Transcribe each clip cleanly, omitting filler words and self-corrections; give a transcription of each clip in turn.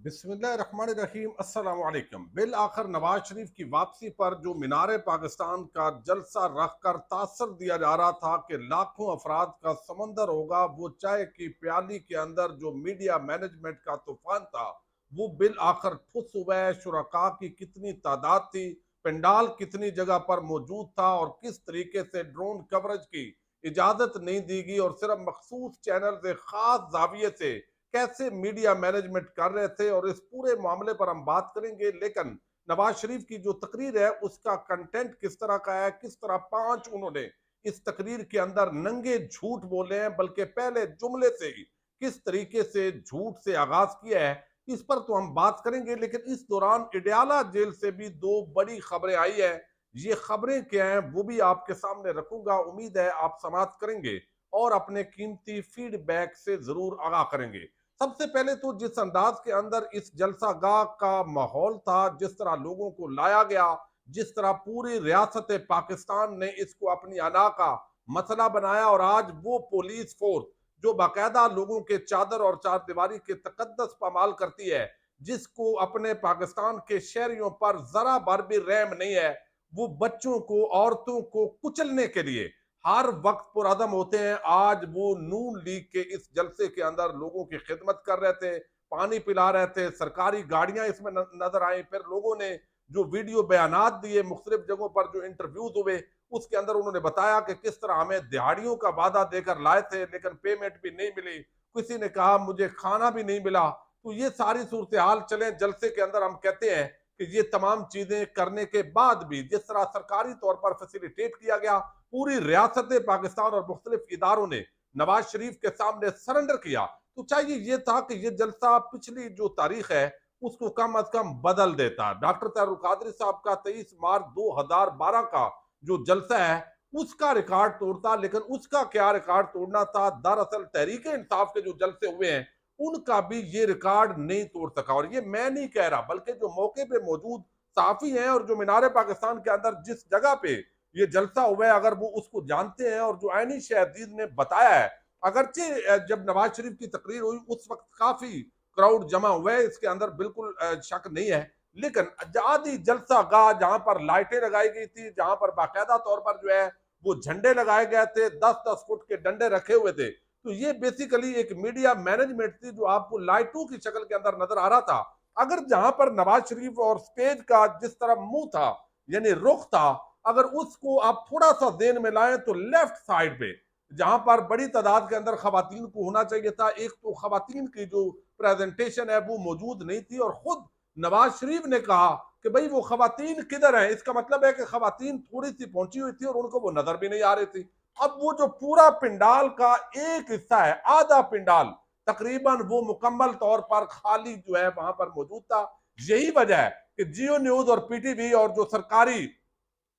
बिस्मिल्लाहिर्रहमानिर्रहीम। अस्सलाम वालेकुम। बिल आखिर नवाज शरीफ की वापसी पर जो मीनार पाकिस्तान का जलसा रखकर तासर दिया जा रहा था कि लाखों अफराद का समंदर होगा, वो चाय की प्याली के अंदर जो मीडिया मैनेजमेंट का तूफान था वो बिल आखिर ठुस हुआ है। शुरका की कितनी तादाद थी, पंडाल कितनी जगह पर मौजूद था और किस तरीके से ड्रोन कवरेज की इजाजत नहीं दी गई और सिर्फ मखसूस चैनल से खास जाविये से कैसे मीडिया मैनेजमेंट कर रहे थे, और इस पूरे मामले पर हम बात करेंगे। लेकिन नवाज शरीफ की जो तकरीर है उसका कंटेंट किस तरह का है, किस तरह पांच उन्होंने इस तकरीर के अंदर नंगे झूठ बोले हैं, बल्कि पहले जुमले से ही किस तरीके से झूठ से आगाज किया है, इस पर तो हम बात करेंगे। लेकिन इस दौरान इडियाला जेल से भी दो बड़ी खबरें आई है। ये खबरें क्या हैं वो भी आपके सामने रखूंगा। उम्मीद है आप समाप्त करेंगे और अपने कीमती फीडबैक से जरूर आगाह करेंगे। सबसे पहले तो जिस अंदाज के अंदर इस जलसागाह का माहौल था, जिस तरह लोगों को लाया गया, जिस तरह पूरी रियासत पाकिस्तान ने इसको अपनी अना का मसला बनाया, और आज वो पुलिस फोर्स जो बाकायदा लोगों के चादर और चारदीवारी के तकद्दस पामाल करती है, जिसको अपने पाकिस्तान के शहरियों पर जरा भर भी रहम नहीं है, वो बच्चों को, औरतों को कुचलने के लिए हर वक्त पुरअदम होते हैं। आज वो नून लीग के इस जलसे के अंदर लोगों की खिदमत कर रहे थे, पानी पिला रहे थे, सरकारी गाड़ियां इसमें नजर आई। फिर लोगों ने जो वीडियो बयानात दिए, मुख्तलिफ जगहों पर जो इंटरव्यूज हुए, उसके अंदर उन्होंने बताया कि किस तरह हमें दिहाड़ियों का वादा देकर लाए थे लेकिन पेमेंट भी नहीं मिली। किसी ने कहा मुझे खाना भी नहीं मिला। तो ये सारी सूरत हाल चले जलसे के अंदर, हम कहते हैं कि ये तमाम चीजें करने के बाद भी जिस तरह सरकारी तौर पर फैसिलिटेट किया गया, पूरी रियासत पाकिस्तान और मुख्तलिफ इदारों ने नवाज शरीफ के सामने सरेंडर किया, तो चाहिए ये था कि ये जलसा पिछली जो तारीख है उसको कम अज कम बदल देता। डॉक्टर तारुल कादरी साहब का 23 मार्च 2012 का जो जलसा है उसका रिकॉर्ड तोड़ता, लेकिन उसका क्या रिकॉर्ड तोड़ना था, दरअसल तहरीक इंसाफ के जो जलसे हुए हैं उनका भी ये रिकॉर्ड नहीं तोड़ सका। और ये मैं नहीं कह रहा, बल्कि जो मौके पे मौजूद साफी हैं और जो मीनार पाकिस्तान के अंदर जिस जगह पे ये जलसा हुआ है, अगर वो उसको जानते हैं और जो आईनी शहदीद ने बताया है, अगरचे जब नवाज शरीफ की तकरीर हुई उस वक्त काफी क्राउड जमा हुआ है, इसके अंदर बिल्कुल शक नहीं है। लेकिन आदि जलसा गाह जहां पर लाइटें लगाई गई थी, जहां पर बाकायदा तौर पर जो है वो झंडे लगाए गए थे, 10-10 फुट के डंडे रखे हुए थे, तो ये बेसिकली एक मीडिया मैनेजमेंट थी जो आपको लाइटों की शक्ल के अंदर नजर आ रहा था। अगर जहां पर नवाज शरीफ और स्टेज का जिस तरह मुंह था, यानी रुख था, अगर उसको आप थोड़ा सा देन में लाएं तो लेफ्ट साइड पे जहां पर बड़ी तादाद के अंदर खवातीन को होना चाहिए था, एक तो खवातीन की जो प्रेजेंटेशन है वो मौजूद नहीं थी, और खुद नवाज शरीफ ने कहा कि भाई वो खवातीन किधर है। इसका मतलब है कि खवातीन थोड़ी सी पहुंची हुई थी और उनको वो नजर भी नहीं आ रही थी। अब वो जो पूरा पिंडाल का एक हिस्सा है, आधा पिंडाल तकरीबन, वो मुकम्मल तौर पर खाली जो है वहां पर मौजूद था। यही वजह है कि जियो न्यूज और पीटीवी और जो सरकारी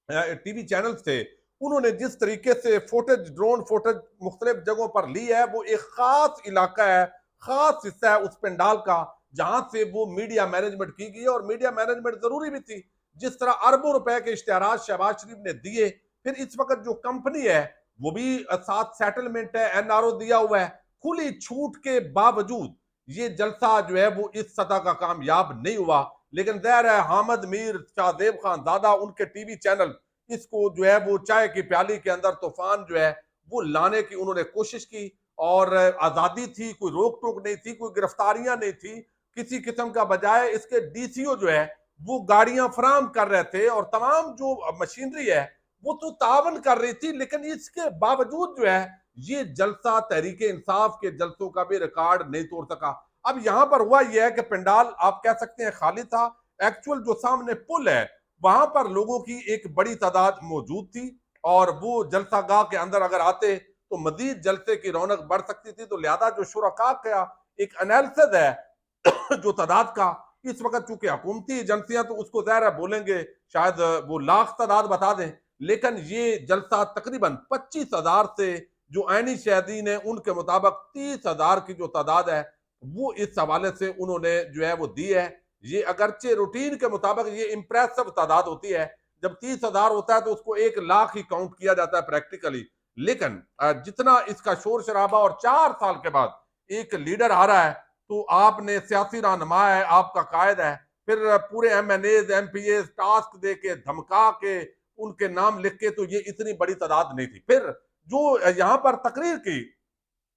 टीवी चैनल्स थे, उन्होंने जिस तरीके से फुटेज, ड्रोन फुटेज मुख्तलिफ जगहों पर ली है, वो एक खास इलाका है, खास हिस्सा है उस पंडाल का जहां से वो मीडिया मैनेजमेंट की गई है। और मीडिया मैनेजमेंट जरूरी भी थी। जिस तरह अरबों रुपए के इश्तेहार शहबाज शरीफ ने दिए, फिर इस वक्त जो कंपनी है वो भी साथ सेटलमेंट है, एनआरओ दिया हुआ है, खुली छूट के बावजूद ये जलसा जो है वो इस सतह का कामयाब नहीं हुआ। लेकिन ज़ाहिर है हामिद मीर, शाहजेब खान दादा, उनके टीवी चैनल इसको जो है वो चाय की प्याली के अंदर तूफान जो है वो लाने की उन्होंने कोशिश की। और आजादी थी, कोई रोक टोक नहीं थी, कोई गिरफ्तारियां नहीं थी किसी किस्म का। बजाय इसके डीसीओ जो है वो गाड़ियां फराम कर रहे थे और तमाम जो मशीनरी है वो तो तावन कर रही थी। लेकिन इसके बावजूद जो है ये जलसा तहरीक इंसाफ के जलसों का भी रिकॉर्ड नहीं तोड़ सका। अब यहां पर हुआ यह है कि पंडाल आप कह सकते हैं खाली था। एक्चुअल जो सामने पुल है वहां पर लोगों की एक बड़ी तादाद मौजूद थी, और वो जलसागाह के अंदर अगर आते तो मजीद जलसे की रौनक बढ़ सकती थी। तो लिहाजा जो शुरका का एक एनालिसिस है जो तादाद का, इस वक्त चूंकि हुकूमती एजेंसियां तो उसको ज़ाहिर है बोलेंगे शायद वो लाख तादाद बता दें, लेकिन ये जलसा तकरीबन 25,000 से जो आईनी शहदीन है उनके मुताबिक 30,000 की जो तादाद है वो इस हवाले से उन्होंने जो है वो दी है। ये अगरचे रूटीन के मुताबिक ये इंप्रेसिव तादाद होती है, जब 30,000 होता है तो उसको 1 लाख ही काउंट किया जाता है प्रैक्टिकली। लेकिन जितना इसका शोर शराबा और 4 साल के बाद एक लीडर आ रहा है, तो आपने सियासी रहनुमा है, आपका कायद है, फिर पूरे MNAs MPAs टास्क दे के धमका के उनके नाम लिख के, तो ये इतनी बड़ी तादाद नहीं थी। फिर जो यहां पर तकरीर की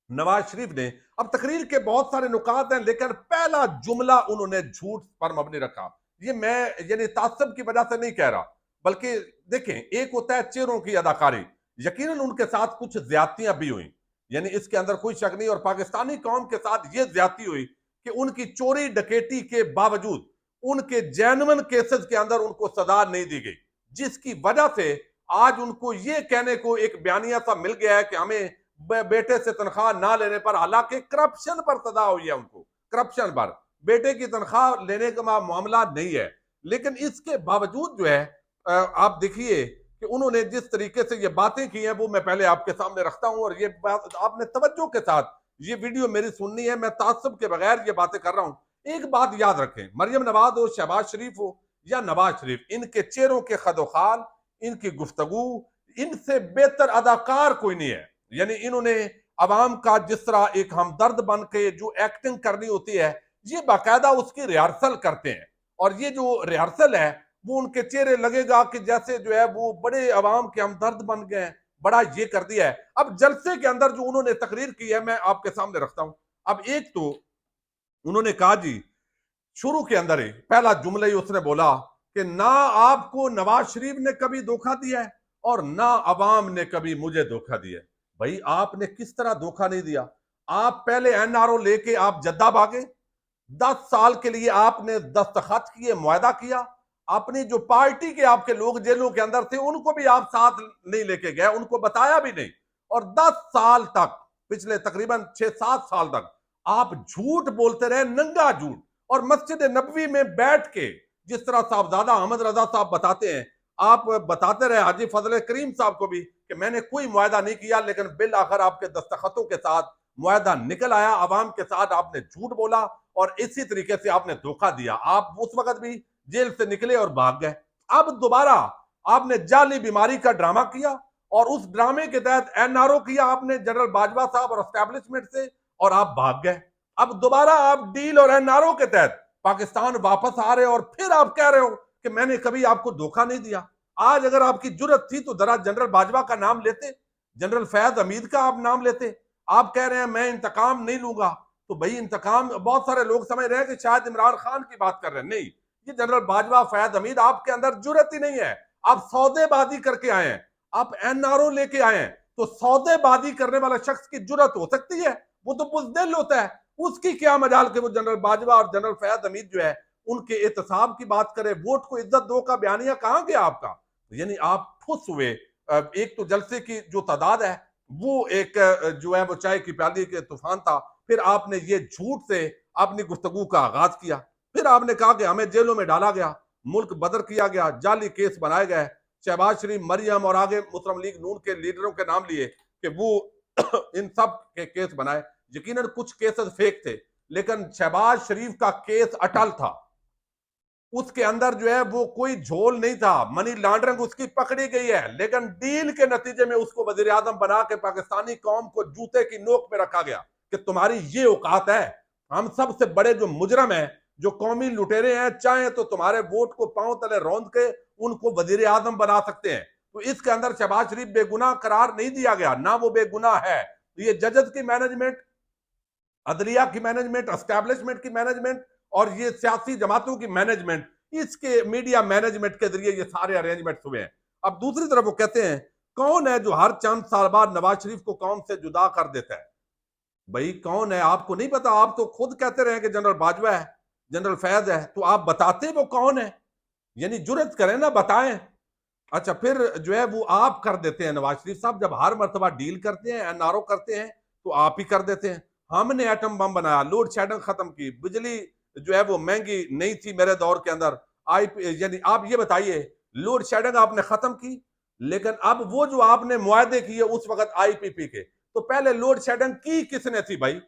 नवाज शरीफ ने, अब तकरीर के बहुत सारे नुकात हैं, लेकिन पहला जुमला उन्होंने झूठ पर मबनी रखा। ये मैं यानी तासब की वजह से नहीं कह रहा, बल्कि देखें, एक होता है चेहरों की अदाकारी, यकीनन उनके साथ कुछ ज्यादतियां भी हुई, यानी इसके अंदर कोई शक नहीं। और पाकिस्तानी कौम के साथ ये ज्यादती हुई कि उनकी चोरी डकैती के बावजूद उनके जेन्युइन केसेस के अंदर उनको सजा नहीं दी गई, जिसकी वजह से आज उनको ये कहने को एक बयानिया सा मिल गया है कि हमें बेटे से तनख्वाह ना लेने पर, हालांकि करप्शन पर सजा हुई है उनको, करप्शन पर, बेटे की तनख्वाह लेने का मामला नहीं है। लेकिन इसके बावजूद जो है आप देखिए कि उन्होंने जिस तरीके से ये बातें की हैं वो मैं पहले आपके सामने रखता हूं, और ये बात आपने तवज्जो के साथ ये वीडियो मेरी सुननी है, मैं तासब के बगैर ये बातें कर रहा हूं। एक बात याद रखें, मरियम नवाज हो, शहबाज शरीफ हो या नवाज शरीफ, इनके चेहरों के खदोखाल, इनकी गुफ्तगू, इनसे बेहतर अदाकार कोई नहीं है। यानी इन्होंने अवाम का जिस तरह एक हमदर्द बन के जो एक्टिंग करनी होती है, ये बाकायदा उसकी रिहर्सल करते हैं, और ये जो रिहर्सल है वो उनके चेहरे लगेगा कि जैसे जो है वो बड़े अवाम के हमदर्द बन गए हैं, बड़ा ये कर दिया है। अब जलसे के अंदर जो उन्होंने तकरीर की है मैं आपके सामने रखता हूं। अब एक तो उन्होंने कहा जी, शुरू के अंदर ही पहला जुमला ही उसने बोला कि ना आपको नवाज शरीफ ने कभी धोखा दिया है और ना अवाम ने कभी मुझे धोखा दिया है। भाई आपने किस तरह धोखा नहीं दिया? आप पहले NRO लेके आप जद्दा भागे, 10 साल के लिए आपने दस्तखत किए, मुआहदा किया, अपनी जो पार्टी के आपके लोग जेलों के अंदर थे उनको भी आप साथ नहीं लेके गए, उनको बताया भी नहीं, और 10 साल तक, पिछले तकरीबन 6-7 साल तक आप झूठ बोलते रहे, नंगा झूठ। और मस्जिद नबवी में बैठ के जिस तरह साहबजादा अहमद रजा साहब बताते हैं, आप बताते रहे हाजी फजल करीम साहब को भी कि मैंने कोई मुआहदा नहीं किया, लेकिन बिल आखिर आपके दस्तखतों के साथ मुआहदा निकल आया, अवाम के साथ आपने झूठ बोला और इसी तरीके से आपने धोखा दिया। आप उस वक्त भी जेल से निकले और भाग गए। अब दोबारा आपने जाली बीमारी का ड्रामा किया, और उस ड्रामे के तहत NRO किया आपने जनरल बाजवा साहब और एस्टेब्लिशमेंट से, और आप भाग गए। अब दोबारा आप डील और NRO के तहत पाकिस्तान वापस आ रहे हो, और फिर आप कह रहे हो कि मैंने कभी आपको धोखा नहीं दिया। आज अगर आपकी जुर्रत थी तो जरा जनरल बाजवा का नाम लेते, जनरल फैज हमीद का आप नाम लेते। आप कह रहे हैं मैं इंतकाम नहीं लूंगा, तो भाई इंतकाम, बहुत सारे लोग समझ रहे हैं कि शायद इमरान खान की बात कर रहे हैं, नहीं, ये जनरल बाजवा फैज हमीद, आपके अंदर जुर्रत ही नहीं है। आप सौदेबाजी करके आए हैं, आप NRO लेके आए हैं, तो सौदेबाजी करने वाला शख्स की जुर्रत हो सकती है, वो तो बुज़दिल होता है, उसकी क्या मजाल के वो जनरल बाजवा और जनरल फैज हमीद जो है उनके एहतसाब की बात करे, वोट को इज्जत दो का बयानिया कहां गया आपका? यानी आप ठुस हुए। एक तो जलसे की जो तादाद है वो एक जो है वो चाय की प्याली के तूफान था, फिर आपने ये झूठ से अपनी गुफ्तगू का आगाज किया, फिर आपने कहा कि हमें जेलों में डाला गया, मुल्क बदर किया गया, जाली केस बनाए गए, शहबाज शरीफ, मरियम और आगे मुस्लिम लीग नून के लीडरों के नाम लिए कि वो इन सब के केस बनाए। यकीनन कुछ केसेस फेक थे, लेकिन शहबाज शरीफ का केस अटल था, उसके अंदर जो है वो कोई झोल नहीं था, मनी लॉन्ड्रिंग उसकी पकड़ी गई है, लेकिन डील के नतीजे में उसको वजीर आजम बना के पाकिस्तानी कौम को जूते की नोक पे रखा गया कि तुम्हारी ये औकात है, हम सबसे बड़े जो मुजरम है, जो कौमी लुटेरे हैं, चाहे तो तुम्हारे वोट को पांव तले रौंद के उनको वजीर आजम बना सकते हैं। तो इसके अंदर शहबाज शरीफ बेगुनाह करार नहीं दिया गया, ना वो बेगुनाह है। तो ये जजेस की मैनेजमेंट, अदलिया की मैनेजमेंट, एस्टैब्लिशमेंट की मैनेजमेंट और ये सियासी जमातों की मैनेजमेंट, इसके मीडिया मैनेजमेंट के जरिए ये सारे अरेंजमेंट हुए हैं। अब दूसरी तरफ वो कहते हैं कौन है जो हर चंद साल बाद नवाज शरीफ को कौम से जुदा कर देता है? भाई कौन है आपको नहीं पता? आप तो खुद कहते रहे कि जनरल बाजवा है, जनरल फैज है, तो आप बताते वो कौन है? यानी जुर्रत करें ना, बताएं। अच्छा, फिर जो है वो आप कर देते हैं नवाज शरीफ साहब, जब हर मरतबा डील करते हैं, NRO करते हैं, तो आप ही कर देते हैं। हमने एटम बम बनाया, लोड शेडिंग खत्म की, बिजली जो है वो महंगी नहीं थी मेरे दौर के अंदर, यानी आप ये बताइए, लोड शेडिंग आपने खत्म की, लेकिन अब वो जो आपने मुआहदे किए उस वक्त IPP के, तो पहले लोड शेडिंग की किसने थी भाई?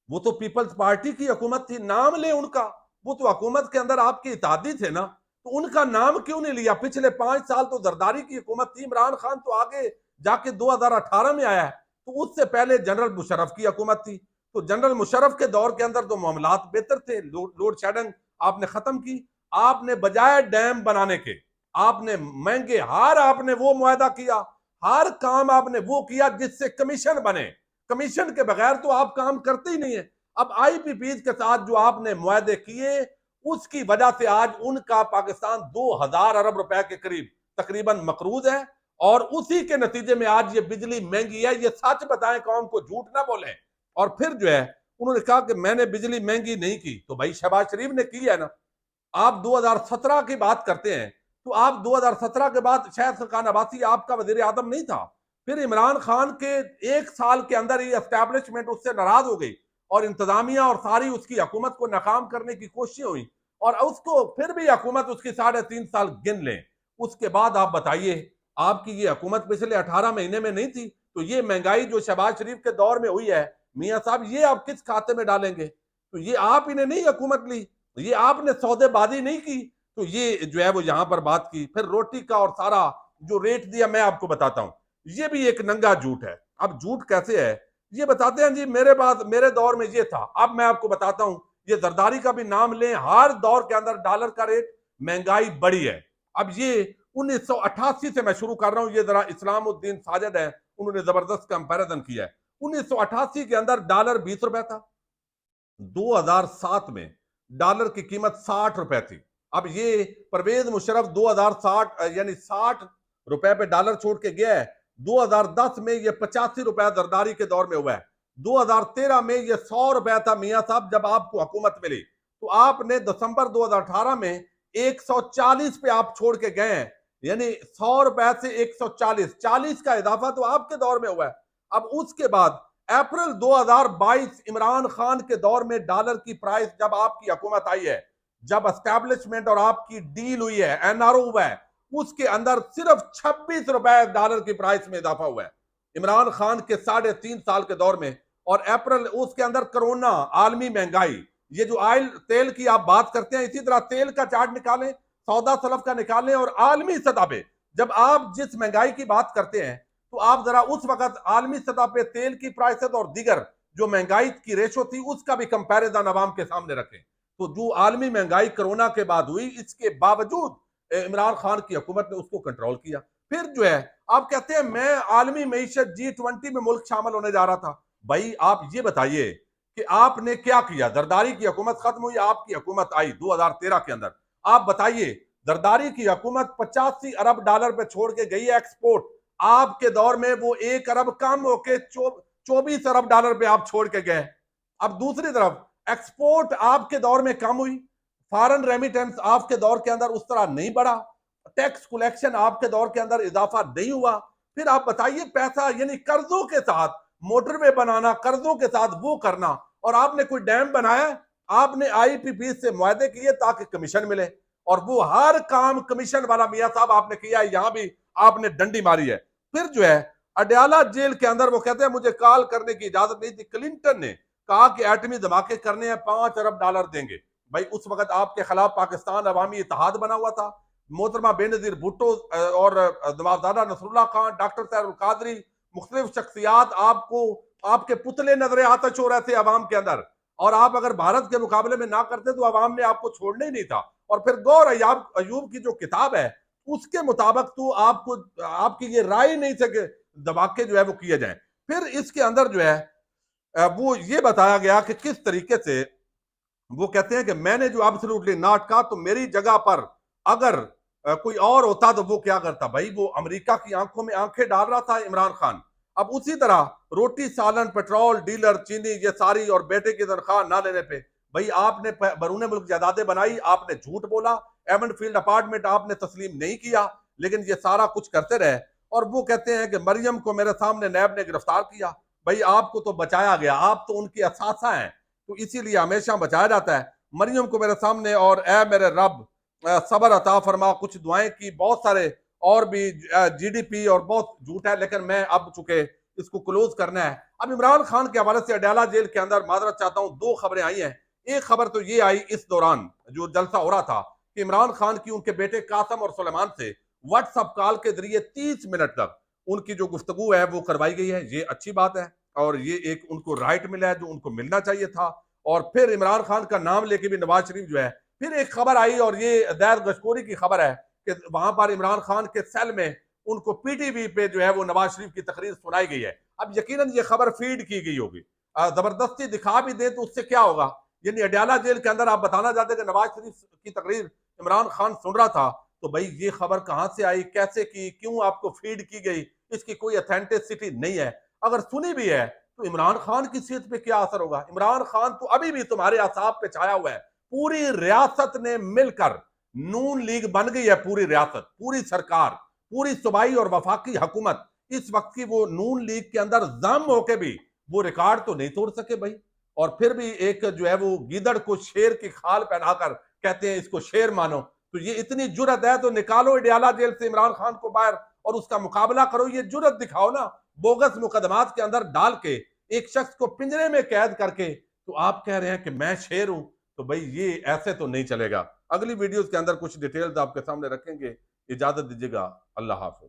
वो तो पीपल्स पार्टी की हुकूमत थी, नाम ले उनका, वो तो हुकूमत के अंदर आपकी इत्तेहादी थे ना, तो उनका नाम क्यों नहीं लिया? पिछले 5 साल तो जरदारी की हुकूमत थी, इमरान खान तो आगे जाके 2018 में आया है, तो उससे पहले जनरल मुशर्रफ की हुकूमत थी, तो जनरल मुशर्रफ के दौर के अंदर तो मामलात बेहतर थे, लोड शेडिंग आपने खत्म की। आपने बजाय डैम बनाने के, आपने महंगे हार, आपने वो मुआहदा किया, हर काम आपने वो किया जिससे कमीशन बने। कमीशन के बगैर तो आप काम करते ही नहीं है। अब आईपीपी के साथ जो आपने मुआहदे किए, उसकी वजह से आज उनका पाकिस्तान 2000 अरब रुपए के करीब तकरीबन मकरूज है, और उसी के नतीजे में आज ये बिजली महंगी है। ये सच बताएं, कौम को झूठ ना बोलें। और फिर जो है उन्होंने कहा कि मैंने बिजली महंगी नहीं की, तो भाई शहबाज शरीफ ने की है ना। आप 2017 की बात करते हैं, तो आप 2017 के बाद शायद खान अब्बासी आपका वजीर आजम नहीं था। फिर इमरान खान के एक साल के अंदर ही एस्टैब्लिशमेंट उससे नाराज हो गई, और इंतजामिया और सारी उसकी हुकूमत को नाकाम करने की कोशिश हुई, और उसको फिर भी हुकूमत उसकी 3.5 साल गिन लें। उसके बाद आप बताइए, आपकी ये हुकूमत पिछले 18 महीने में नहीं थी, तो ये महंगाई जो शहबाज शरीफ के दौर में हुई है, मियाँ साहब, ये आप किस खाते में डालेंगे? तो ये आप ही ने नहीं हुकूमत ली, ये आपने सौदेबाजी नहीं की, तो ये जो है वो यहां पर बात की। फिर रोटी का और सारा जो रेट दिया, मैं आपको बताता हूं, ये भी एक नंगा झूठ है। अब झूठ कैसे है ये बताते हैं जी। मेरे बाद मेरे दौर में ये था, अब मैं आपको बताता हूं। ये जरदारी का भी नाम लें, हर दौर के अंदर डॉलर का रेट, महंगाई बढ़ी है। अब ये 1988 से मैं शुरू कर रहा हूं, ये जरा इस्लामुद्दीन साजिद है, उन्होंने जबरदस्त कंपैरिजन किया है। 1988 के अंदर डॉलर 20 रुपए था, 2007 में डॉलर की कीमत 60 रुपए थी। अब ये परवेज मुशर्रफ 2060 यानी 60 रुपए पे डॉलर छोड़ के गया है। 2010 में ये 85 रुपए जरदारी के दौर में हुआ है। 2013 में ये 100 रुपए था मियां साहब, जब आपको हुकूमत मिली। तो आपने दिसंबर 2018 में 140 पे आप छोड़ के गए हैं, यानी 100 रुपए से 140, 40 का इजाफा तो आपके दौर में हुआ है। अब उसके बाद अप्रैल 2022 इमरान खान के दौर में डॉलर की प्राइस, जब आपकी हुकूमत आई है, जब एस्टैब्लिशमेंट और आपकी डील हुई है, एनआरओ हुआ है, उसके अंदर सिर्फ 26 रुपए डॉलर की प्राइस में इजाफा हुआ है इमरान खान के 3.5 साल के दौर में। और अप्रैल उसके अंदर कोरोना, आलमी महंगाई, ये जो ऑयल तेल की आप बात करते हैं, इसी तरह तेल का चार्ट निकालें, सौदा सलफ का निकालें, और आलमी सतह पे जब आप जिस महंगाई की बात करते हैं, तो आप जरा उस वक्त आलमी सतह पे तेल की प्राइसेस और दीगर जो महंगाई की रेशो थी, उसका भी कंपैरिजन अवाम के सामने रखें। तो जो आलमी महंगाई कोरोना के बाद हुई, इसके बावजूद इमरान खान की हुकूमत ने उसको कंट्रोल किया। फिर जो है आप कहते हैं मैं आलमी मईशत G20 में मुल्क शामिल होने जा रहा था। भाई आप ये बताइए कि आपने क्या किया? जरदारी की हुकूमत खत्म हुई, आपकी हुकूमत आई 2013 के अंदर। आप बताइए, जरदारी की हुकूमत 85 अरब डॉलर पे छोड़ के गई है एक्सपोर्ट, आपके दौर में वो 1 अरब कम होके 24 अरब डॉलर पे आप छोड़ के गए। अब दूसरी तरफ एक्सपोर्ट आपके दौर में कम हुई, फॉरेन रेमिटेंस आपके दौर के अंदर उस तरह नहीं बढ़ा, टैक्स कलेक्शन आपके दौर के अंदर इजाफा नहीं हुआ। फिर आप बताइए, पैसा यानी कर्जों के साथ मोटरवे बनाना, कर्जों के साथ वो करना, और आपने कोई डैम बनाया, आपने आईपीपी से मुआहदे किए ताकि कमीशन मिले, और वो हर काम कमीशन वाला मियां साहब आपने किया है। यहां भी आपने डंडी मारी है। फिर जो है अडयाला जेल के अंदर वो कहते हैं मुझे कॉल करने की इजाजत नहीं थी, क्लिंटन ने कहा कि एटमी धमाके करने हैं, 5 अरब डॉलर देंगे। भाई उस वक्त आपके खिलाफ पाकिस्तान अवामी इत्तेहाद बना हुआ था। मोहतरमा बेनजीर भुट्टो और नवाबजादा नसरुल्लाह खान, डॉक्टर साहब कादरी, मुख्तलिफ शख्सियात आपको, आपके पुतले नजरे आतश हो रहे थे अवाम के अंदर, और आप अगर भारत के मुकाबले में ना करते तो अवाम ने आपको छोड़ना ही नहीं था। और फिर गौर अयूब की जो किताब है, उसके मुताबिक तो आपको, आपकी ये राय नहीं थे कि धमाके जो है वो किए जाए। फिर इसके अंदर जो है वो ये बताया गया कि किस तरीके से वो कहते हैं कि मैंने जो एब्सोल्युटली नॉट कहा, तो मेरी जगह पर अगर कोई और होता तो वो क्या करता। भाई वो अमेरिका की आंखों में आंखें डाल रहा था इमरान खान। अब उसी तरह रोटी, सालन, पेट्रोल, डीलर, चीनी, ये सारी, और बेटे की तनख्वाह ना लेने पे भाई आपने बैरून मुल्क जायदादें बनाई, आपने झूठ बोला, एमंड फील्ड अपार्टमेंट आपने तस्लीम नहीं किया, लेकिन ये सारा कुछ करते रहे। और वो कहते हैं कि मरियम को मेरे सामने नैब ने गिरफ्तार किया। भाई आपको तो बचाया गया, आप तो उनकी असासा हैं, तो इसीलिए हमेशा बचाया जाता है। मरियम को मेरे सामने, और ए मेरे रब सबर अता फरमा, कुछ दुआएं की, बहुत सारे और भी जीडीपी और बहुत झूठ है, लेकिन मैं अब चुके इसको क्लोज करना है। अब इमरान खान के हवाले से अडयाला जेल के अंदर माजरत चाहता हूं, 2 खबरें आई हैं। एक खबर तो ये आई इस दौरान जो जलसा हो रहा था कि इमरान खान की उनके बेटे कासम और सुलेमान से व्हाट्सएप कॉल के जरिए 30 मिनट तक उनकी जो गुफ्तगू है वो करवाई गई है, ये अच्छी बात है। और ये एक उनको राइट मिला है जो उनको मिलना चाहिए था। और फिर इमरान खान का नाम लेके भी नवाज शरीफ जो है, फिर एक खबर आई और ये दैर गशकोरी की खबर है कि वहां पर इमरान खान के सेल में उनको पीटीवी पे जो है वो नवाज शरीफ की तकरीर सुनाई गई है। अब यकीनन ये खबर फीड की गई होगी, जबरदस्ती दिखा भी दे तो उससे क्या होगा। यानी अडयाला जेल के अंदर आप बताना चाहते कि नवाज शरीफ की तकरीर इमरान खान सुन रहा था, तो भाई ये खबर कहां से आई, कैसे की, क्यों आपको फीड की गई, इसकी कोई ऑथेंटिसिटी नहीं है। अगर सुनी भी है तो इमरान खान की सेहत पे क्या असर होगा। इमरान खान तो अभी भी तुम्हारे असाब पे छाया हुआ है। पूरी रियासत ने मिलकर, नून लीग बन गई है, पूरी रियासत, पूरी सरकार, पूरी सूबाई और वफाकी हुकूमत इस वक्त की, वो नून लीग के अंदर जम होके भी वो रिकॉर्ड तो नहीं तोड़ सके भाई। और फिर भी एक जो है वो गीदड़ को शेर की खाल पहनाकर कहते हैं इसको शेर मानो। तो ये इतनी जुर्रत है तो निकालो अडयाला जेल से इमरान खान को बाहर और उसका मुकाबला करो, ये जुर्रत दिखाओ ना। बोगस मुकदमात के अंदर डाल के एक शख्स को पिंजरे में कैद करके तो आप कह रहे हैं कि मैं शेर हूं, तो भाई ये ऐसे तो नहीं चलेगा। अगली वीडियोस के अंदर कुछ डिटेल्स आपके सामने रखेंगे। इजाजत दीजिएगा, अल्लाह हाफिज।